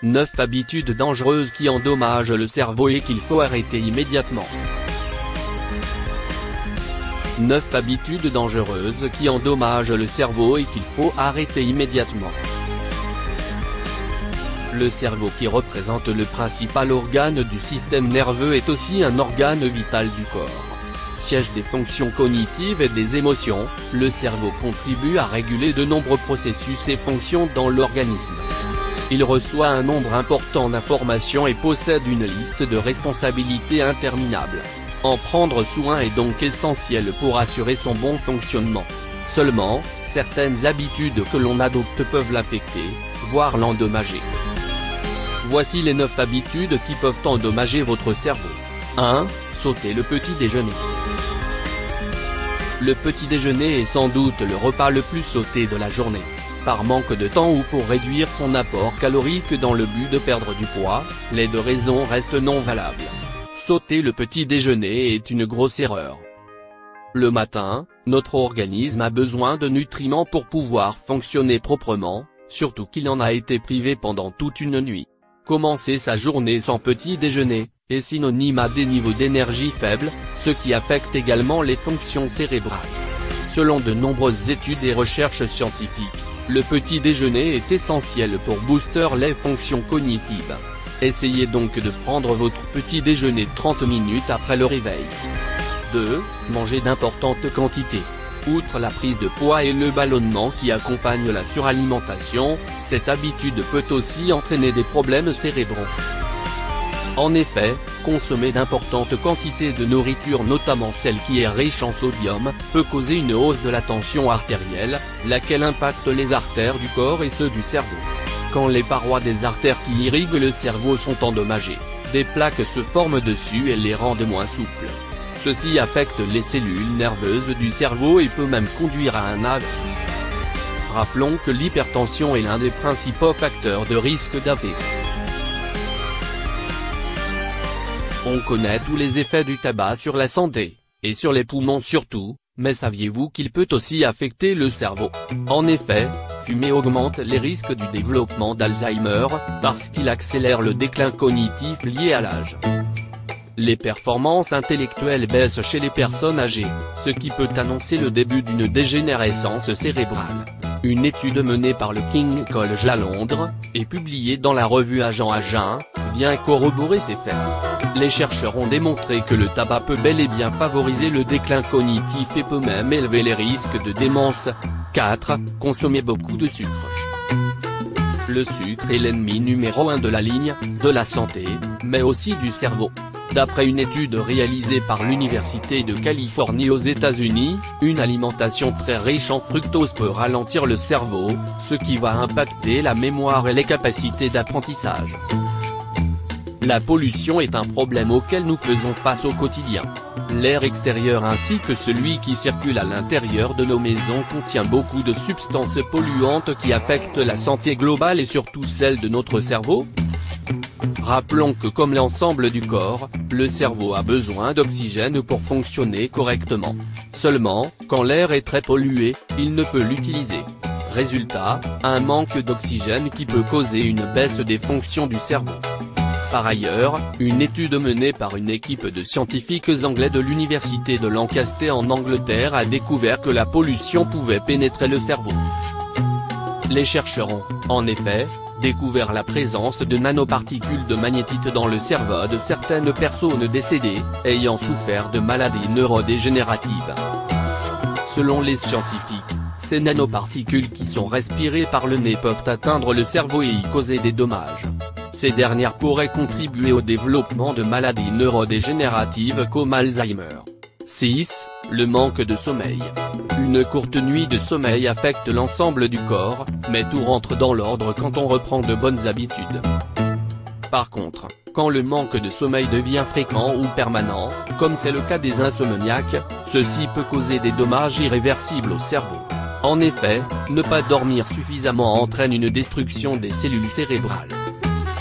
9 habitudes dangereuses qui endommagent le cerveau et qu'il faut arrêter immédiatement. 9 habitudes dangereuses qui endommagent le cerveau et qu'il faut arrêter immédiatement. Le cerveau, qui représente le principal organe du système nerveux, est aussi un organe vital du corps. Siège des fonctions cognitives et des émotions, le cerveau contribue à réguler de nombreux processus et fonctions dans l'organisme. Il reçoit un nombre important d'informations et possède une liste de responsabilités interminable. En prendre soin est donc essentiel pour assurer son bon fonctionnement. Seulement, certaines habitudes que l'on adopte peuvent l'affecter, voire l'endommager. Voici les 9 habitudes qui peuvent endommager votre cerveau. 1. Sauter le petit déjeuner. Le petit déjeuner est sans doute le repas le plus sauté de la journée. Par manque de temps ou pour réduire son apport calorique dans le but de perdre du poids, les deux raisons restent non valables. Sauter le petit déjeuner est une grosse erreur. Le matin, notre organisme a besoin de nutriments pour pouvoir fonctionner proprement, surtout qu'il en a été privé pendant toute une nuit. Commencer sa journée sans petit déjeuner est synonyme à des niveaux d'énergie faibles, ce qui affecte également les fonctions cérébrales. Selon de nombreuses études et recherches scientifiques, le petit déjeuner est essentiel pour booster les fonctions cognitives. Essayez donc de prendre votre petit déjeuner 30 minutes après le réveil. 2. Manger d'importantes quantités. Outre la prise de poids et le ballonnement qui accompagnent la suralimentation, cette habitude peut aussi entraîner des problèmes cérébraux. En effet, consommer d'importantes quantités de nourriture, notamment celle qui est riche en sodium, peut causer une hausse de la tension artérielle, laquelle impacte les artères du corps et ceux du cerveau. Quand les parois des artères qui irriguent le cerveau sont endommagées, des plaques se forment dessus et les rendent moins souples. Ceci affecte les cellules nerveuses du cerveau et peut même conduire à un AVC. Rappelons que l'hypertension est l'un des principaux facteurs de risque d'AVC. On connaît tous les effets du tabac sur la santé, et sur les poumons surtout, mais saviez-vous qu'il peut aussi affecter le cerveau? En effet, fumer augmente les risques du développement d'Alzheimer, parce qu'il accélère le déclin cognitif lié à l'âge. Les performances intellectuelles baissent chez les personnes âgées, ce qui peut annoncer le début d'une dégénérescence cérébrale. Une étude menée par le King College à Londres, et publiée dans la revue Agent à Jeun, vient corroborer ces faits. Les chercheurs ont démontré que le tabac peut bel et bien favoriser le déclin cognitif et peut même élever les risques de démence. 4. Consommer beaucoup de sucre. Le sucre est l'ennemi numéro 1 de la ligne, de la santé, mais aussi du cerveau. D'après une étude réalisée par l'Université de Californie aux États-Unis, une alimentation très riche en fructose peut ralentir le cerveau, ce qui va impacter la mémoire et les capacités d'apprentissage. La pollution est un problème auquel nous faisons face au quotidien. L'air extérieur ainsi que celui qui circule à l'intérieur de nos maisons contient beaucoup de substances polluantes qui affectent la santé globale et surtout celle de notre cerveau. Rappelons que comme l'ensemble du corps, le cerveau a besoin d'oxygène pour fonctionner correctement. Seulement, quand l'air est très pollué, il ne peut l'utiliser. Résultat, un manque d'oxygène qui peut causer une baisse des fonctions du cerveau. Par ailleurs, une étude menée par une équipe de scientifiques anglais de l'université de Lancaster en Angleterre a découvert que la pollution pouvait pénétrer le cerveau. Les chercheurs ont, en effet, découvert la présence de nanoparticules de magnétite dans le cerveau de certaines personnes décédées, ayant souffert de maladies neurodégénératives. Selon les scientifiques, ces nanoparticules qui sont respirées par le nez peuvent atteindre le cerveau et y causer des dommages. Ces dernières pourraient contribuer au développement de maladies neurodégénératives comme Alzheimer. 6. Le manque de sommeil. Une courte nuit de sommeil affecte l'ensemble du corps, mais tout rentre dans l'ordre quand on reprend de bonnes habitudes. Par contre, quand le manque de sommeil devient fréquent ou permanent, comme c'est le cas des insomniaques, ceci peut causer des dommages irréversibles au cerveau. En effet, ne pas dormir suffisamment entraîne une destruction des cellules cérébrales.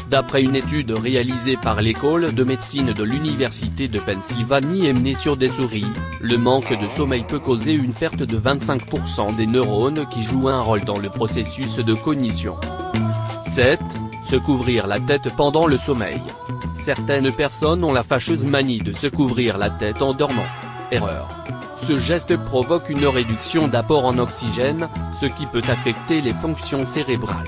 D'après une étude réalisée par l'école de médecine de l'université de Pennsylvanie et menée sur des souris, le manque de sommeil peut causer une perte de 25% des neurones qui jouent un rôle dans le processus de cognition. 7. Se couvrir la tête pendant le sommeil. Certaines personnes ont la fâcheuse manie de se couvrir la tête en dormant. Erreur. Ce geste provoque une réduction d'apport en oxygène, ce qui peut affecter les fonctions cérébrales.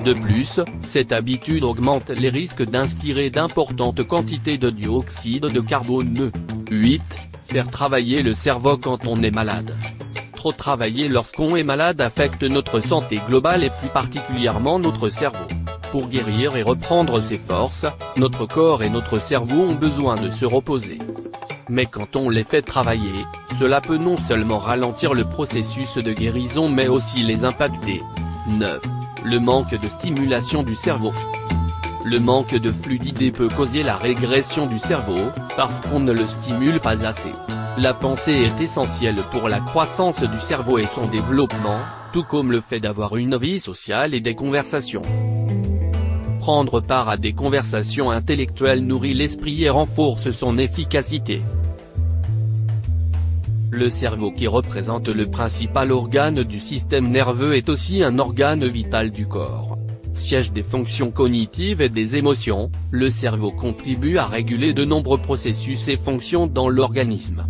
De plus, cette habitude augmente les risques d'inspirer d'importantes quantités de dioxyde de carbone. 8. Faire travailler le cerveau quand on est malade. Trop travailler lorsqu'on est malade affecte notre santé globale et plus particulièrement notre cerveau. Pour guérir et reprendre ses forces, notre corps et notre cerveau ont besoin de se reposer. Mais quand on les fait travailler, cela peut non seulement ralentir le processus de guérison mais aussi les impacter. 9. Le manque de stimulation du cerveau. Le manque de fluidité peut causer la régression du cerveau, parce qu'on ne le stimule pas assez. La pensée est essentielle pour la croissance du cerveau et son développement, tout comme le fait d'avoir une vie sociale et des conversations. Prendre part à des conversations intellectuelles nourrit l'esprit et renforce son efficacité. Le cerveau, qui représente le principal organe du système nerveux, est aussi un organe vital du corps. Siège des fonctions cognitives et des émotions, le cerveau contribue à réguler de nombreux processus et fonctions dans l'organisme.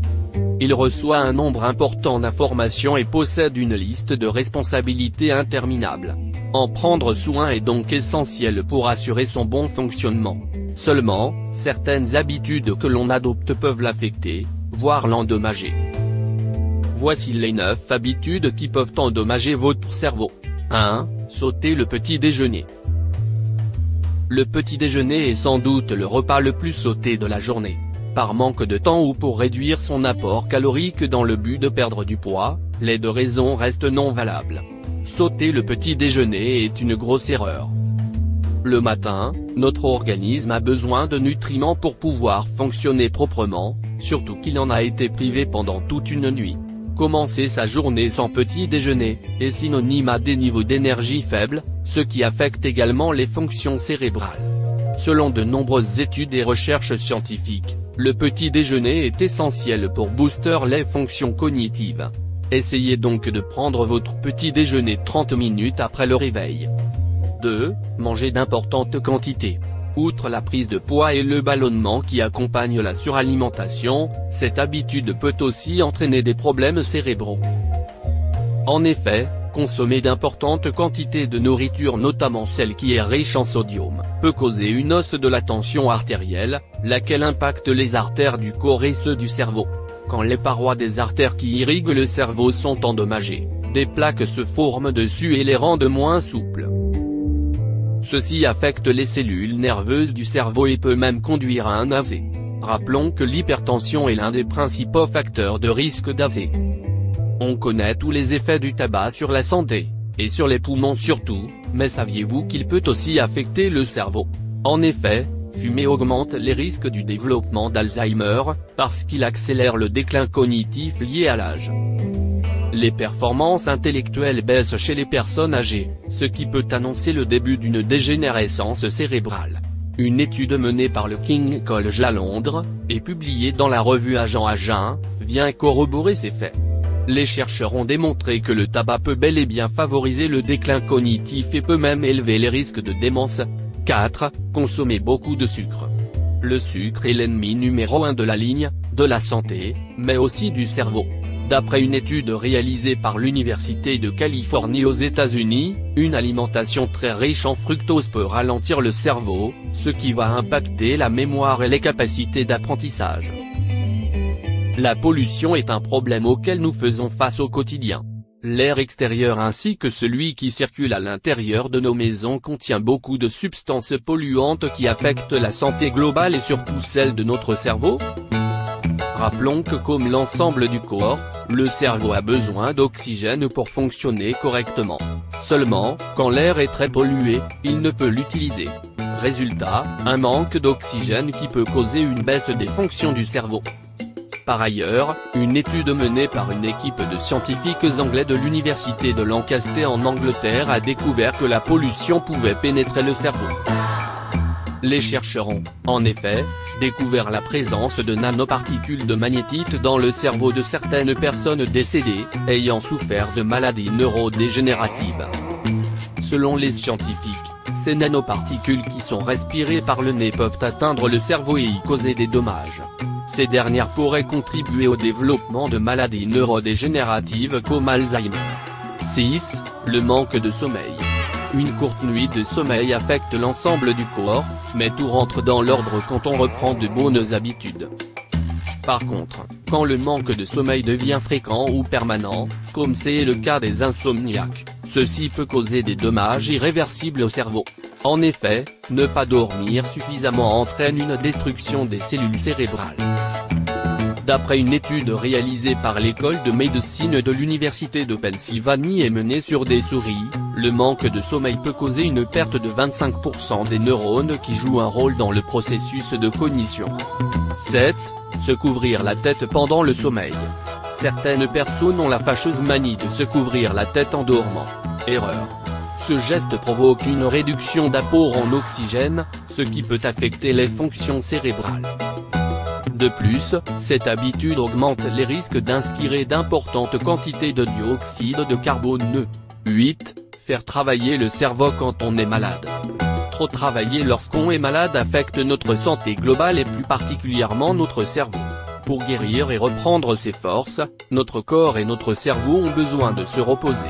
Il reçoit un nombre important d'informations et possède une liste de responsabilités interminable. En prendre soin est donc essentiel pour assurer son bon fonctionnement. Seulement, certaines habitudes que l'on adopte peuvent l'affecter, voire l'endommager. Voici les 9 habitudes qui peuvent endommager votre cerveau. 1. Sauter le petit déjeuner. Le petit déjeuner est sans doute le repas le plus sauté de la journée. Par manque de temps ou pour réduire son apport calorique dans le but de perdre du poids, les deux raisons restent non valables. Sauter le petit déjeuner est une grosse erreur. Le matin, notre organisme a besoin de nutriments pour pouvoir fonctionner proprement, surtout qu'il en a été privé pendant toute une nuit. Commencer sa journée sans petit déjeuner est synonyme à des niveaux d'énergie faibles, ce qui affecte également les fonctions cérébrales. Selon de nombreuses études et recherches scientifiques, le petit déjeuner est essentiel pour booster les fonctions cognitives. Essayez donc de prendre votre petit déjeuner 30 minutes après le réveil. 2. Manger d'importantes quantités. Outre la prise de poids et le ballonnement qui accompagnent la suralimentation, cette habitude peut aussi entraîner des problèmes cérébraux. En effet, consommer d'importantes quantités de nourriture, notamment celle qui est riche en sodium, peut causer une hausse de la tension artérielle, laquelle impacte les artères du corps et ceux du cerveau. Quand les parois des artères qui irriguent le cerveau sont endommagées, des plaques se forment dessus et les rendent moins souples. Ceci affecte les cellules nerveuses du cerveau et peut même conduire à un AVC. Rappelons que l'hypertension est l'un des principaux facteurs de risque d'AVC. On connaît tous les effets du tabac sur la santé, et sur les poumons surtout, mais saviez-vous qu'il peut aussi affecter le cerveau? En effet, fumer augmente les risques du développement d'Alzheimer, parce qu'il accélère le déclin cognitif lié à l'âge. Les performances intellectuelles baissent chez les personnes âgées, ce qui peut annoncer le début d'une dégénérescence cérébrale. Une étude menée par le King College à Londres, et publiée dans la revue Agent à Jeun, vient corroborer ces faits. Les chercheurs ont démontré que le tabac peut bel et bien favoriser le déclin cognitif et peut même élever les risques de démence. 4. Consommer beaucoup de sucre. Le sucre est l'ennemi numéro 1 de la ligne, de la santé, mais aussi du cerveau. D'après une étude réalisée par l'Université de Californie aux États-Unis, une alimentation très riche en fructose peut ralentir le cerveau, ce qui va impacter la mémoire et les capacités d'apprentissage. La pollution est un problème auquel nous faisons face au quotidien. L'air extérieur ainsi que celui qui circule à l'intérieur de nos maisons contient beaucoup de substances polluantes qui affectent la santé globale et surtout celle de notre cerveau. Rappelons que comme l'ensemble du corps, le cerveau a besoin d'oxygène pour fonctionner correctement. Seulement, quand l'air est très pollué, il ne peut l'utiliser. Résultat, un manque d'oxygène qui peut causer une baisse des fonctions du cerveau. Par ailleurs, une étude menée par une équipe de scientifiques anglais de l'université de Lancaster en Angleterre a découvert que la pollution pouvait pénétrer le cerveau. Les chercheurs ont, en effet, découvert la présence de nanoparticules de magnétite dans le cerveau de certaines personnes décédées, ayant souffert de maladies neurodégénératives. Selon les scientifiques, Ces nanoparticules qui sont respirées par le nez peuvent atteindre le cerveau et y causer des dommages. Ces dernières pourraient contribuer au développement de maladies neurodégénératives comme Alzheimer. 6. Le manque de sommeil. Une courte nuit de sommeil affecte l'ensemble du corps, mais tout rentre dans l'ordre quand on reprend de bonnes habitudes. Par contre, quand le manque de sommeil devient fréquent ou permanent, comme c'est le cas des insomniaques, ceci peut causer des dommages irréversibles au cerveau. En effet, ne pas dormir suffisamment entraîne une destruction des cellules cérébrales. D'après une étude réalisée par l'école de médecine de l'Université de Pennsylvanie et menée sur des souris, le manque de sommeil peut causer une perte de 25% des neurones qui jouent un rôle dans le processus de cognition. 7. Se couvrir la tête pendant le sommeil. Certaines personnes ont la fâcheuse manie de se couvrir la tête en dormant. Erreur. Ce geste provoque une réduction d'apport en oxygène, ce qui peut affecter les fonctions cérébrales. De plus, cette habitude augmente les risques d'inspirer d'importantes quantités de dioxyde de carbone. 8. Faire travailler le cerveau quand on est malade. Trop travailler lorsqu'on est malade affecte notre santé globale et plus particulièrement notre cerveau. Pour guérir et reprendre ses forces, notre corps et notre cerveau ont besoin de se reposer.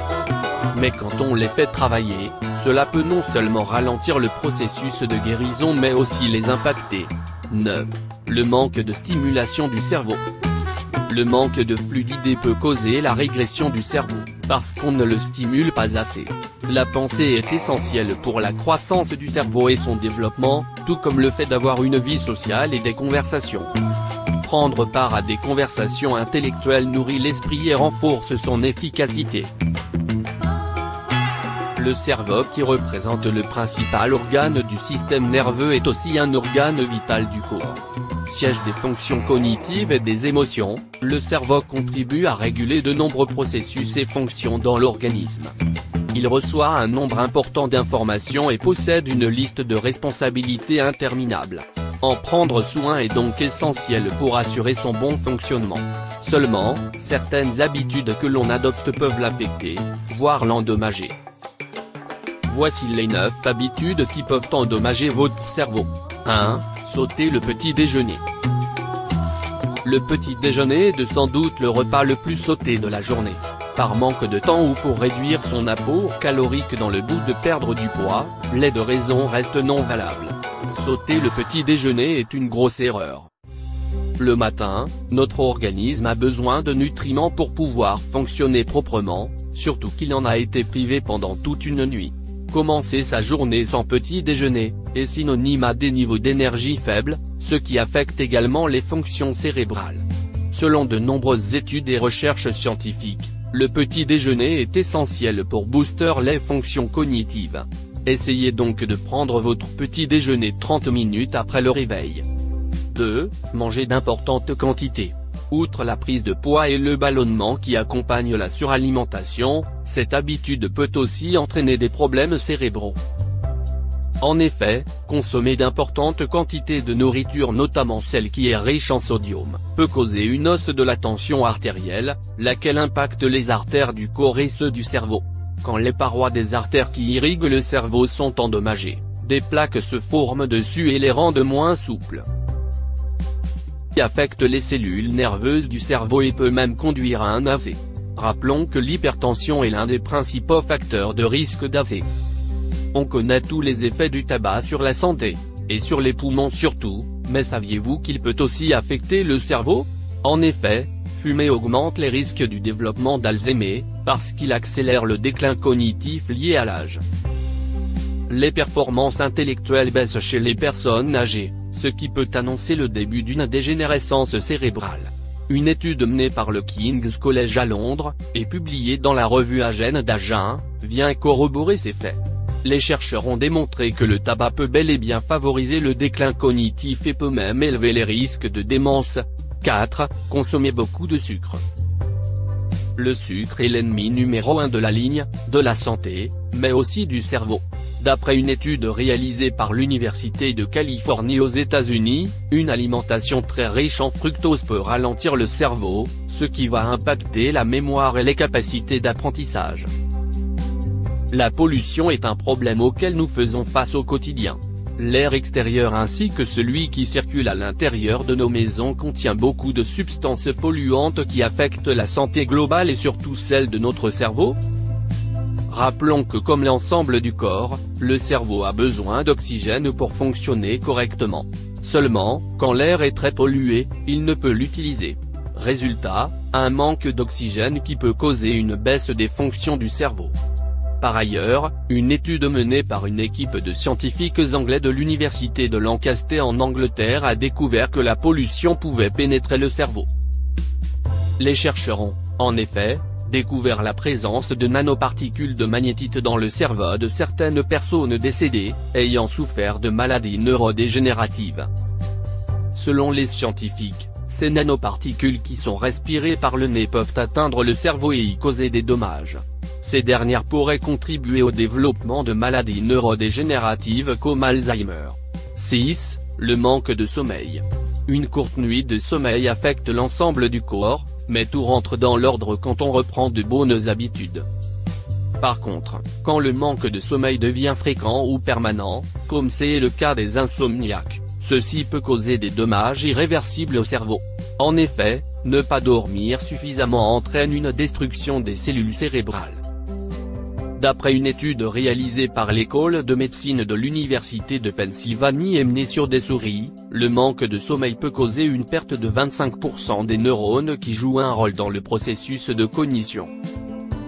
Mais quand on les fait travailler, cela peut non seulement ralentir le processus de guérison mais aussi les impacter. 9. Le manque de stimulation du cerveau. Le manque de fluidité peut causer la régression du cerveau, parce qu'on ne le stimule pas assez. La pensée est essentielle pour la croissance du cerveau et son développement, tout comme le fait d'avoir une vie sociale et des conversations. Prendre part à des conversations intellectuelles nourrit l'esprit et renforce son efficacité. Le cerveau qui représente le principal organe du système nerveux est aussi un organe vital du corps. Siège des fonctions cognitives et des émotions, le cerveau contribue à réguler de nombreux processus et fonctions dans l'organisme. Il reçoit un nombre important d'informations et possède une liste de responsabilités interminable. En prendre soin est donc essentiel pour assurer son bon fonctionnement. Seulement, certaines habitudes que l'on adopte peuvent l'affecter, voire l'endommager. Voici les 9 habitudes qui peuvent endommager votre cerveau. 1. Sauter le petit déjeuner. Le petit déjeuner est sans doute le repas le plus sauté de la journée. Par manque de temps ou pour réduire son apport calorique dans le but de perdre du poids, les deux raisons restent non valables. Sauter le petit déjeuner est une grosse erreur. Le matin, notre organisme a besoin de nutriments pour pouvoir fonctionner proprement, surtout qu'il en a été privé pendant toute une nuit. Commencer sa journée sans petit déjeuner, est synonyme à des niveaux d'énergie faibles, ce qui affecte également les fonctions cérébrales. Selon de nombreuses études et recherches scientifiques, le petit déjeuner est essentiel pour booster les fonctions cognitives. Essayez donc de prendre votre petit déjeuner 30 minutes après le réveil. 2. Manger d'importantes quantités. Outre la prise de poids et le ballonnement qui accompagnent la suralimentation, cette habitude peut aussi entraîner des problèmes cérébraux. En effet, consommer d'importantes quantités de nourriture, notamment celle qui est riche en sodium, peut causer une hausse de la tension artérielle, laquelle impacte les artères du corps et ceux du cerveau. Quand les parois des artères qui irriguent le cerveau sont endommagées, des plaques se forment dessus et les rendent moins souples. Affecte les cellules nerveuses du cerveau et peut même conduire à un AVC. Rappelons que l'hypertension est l'un des principaux facteurs de risque d'AVC. On connaît tous les effets du tabac sur la santé, et sur les poumons surtout, mais saviez-vous qu'il peut aussi affecter le cerveau? En effet, fumer augmente les risques du développement d'Alzheimer, parce qu'il accélère le déclin cognitif lié à l'âge. Les performances intellectuelles baissent chez les personnes âgées, ce qui peut annoncer le début d'une dégénérescence cérébrale. Une étude menée par le King's College à Londres, et publiée dans la revue Agenda d'Agen, vient corroborer ces faits. Les chercheurs ont démontré que le tabac peut bel et bien favoriser le déclin cognitif et peut même élever les risques de démence. 4. Consommer beaucoup de sucre. Le sucre est l'ennemi numéro 1 de la ligne, de la santé, mais aussi du cerveau. D'après une étude réalisée par l'Université de Californie aux États-Unis, une alimentation très riche en fructose peut ralentir le cerveau, ce qui va impacter la mémoire et les capacités d'apprentissage. La pollution est un problème auquel nous faisons face au quotidien. L'air extérieur ainsi que celui qui circule à l'intérieur de nos maisons contient beaucoup de substances polluantes qui affectent la santé globale et surtout celle de notre cerveau. Rappelons que comme l'ensemble du corps, le cerveau a besoin d'oxygène pour fonctionner correctement. Seulement, quand l'air est très pollué, il ne peut l'utiliser. Résultat, un manque d'oxygène qui peut causer une baisse des fonctions du cerveau. Par ailleurs, une étude menée par une équipe de scientifiques anglais de l'université de Lancaster en Angleterre a découvert que la pollution pouvait pénétrer le cerveau. Les chercheurs ont, en effet, découvert la présence de nanoparticules de magnétite dans le cerveau de certaines personnes décédées, ayant souffert de maladies neurodégénératives. Selon les scientifiques, ces nanoparticules qui sont respirées par le nez peuvent atteindre le cerveau et y causer des dommages. Ces dernières pourraient contribuer au développement de maladies neurodégénératives comme Alzheimer. 6. Le manque de sommeil. Une courte nuit de sommeil affecte l'ensemble du corps, mais tout rentre dans l'ordre quand on reprend de bonnes habitudes. Par contre, quand le manque de sommeil devient fréquent ou permanent, comme c'est le cas des insomniaques, ceci peut causer des dommages irréversibles au cerveau. En effet, ne pas dormir suffisamment entraîne une destruction des cellules cérébrales. D'après une étude réalisée par l'école de médecine de l'université de Pennsylvanie et menée sur des souris, le manque de sommeil peut causer une perte de 25% des neurones qui jouent un rôle dans le processus de cognition.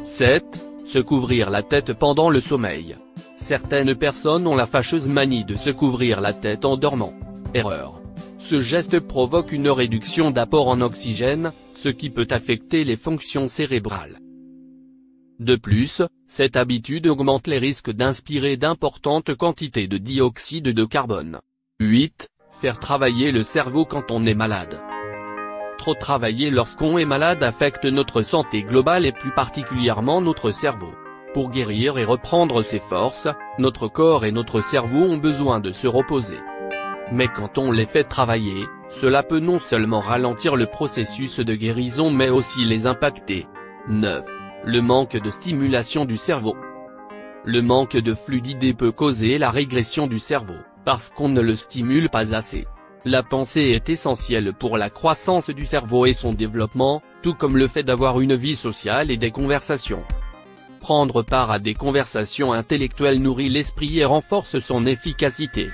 7. Se couvrir la tête pendant le sommeil. Certaines personnes ont la fâcheuse manie de se couvrir la tête en dormant. Erreur. Ce geste provoque une réduction d'apport en oxygène, ce qui peut affecter les fonctions cérébrales. De plus, cette habitude augmente les risques d'inspirer d'importantes quantités de dioxyde de carbone. 8. Faire travailler le cerveau quand on est malade. Trop travailler lorsqu'on est malade affecte notre santé globale et plus particulièrement notre cerveau. Pour guérir et reprendre ses forces, notre corps et notre cerveau ont besoin de se reposer. Mais quand on les fait travailler, cela peut non seulement ralentir le processus de guérison mais aussi les impacter. 9. Le manque de stimulation du cerveau. Le manque de fluidité peut causer la régression du cerveau, parce qu'on ne le stimule pas assez. La pensée est essentielle pour la croissance du cerveau et son développement, tout comme le fait d'avoir une vie sociale et des conversations. Prendre part à des conversations intellectuelles nourrit l'esprit et renforce son efficacité.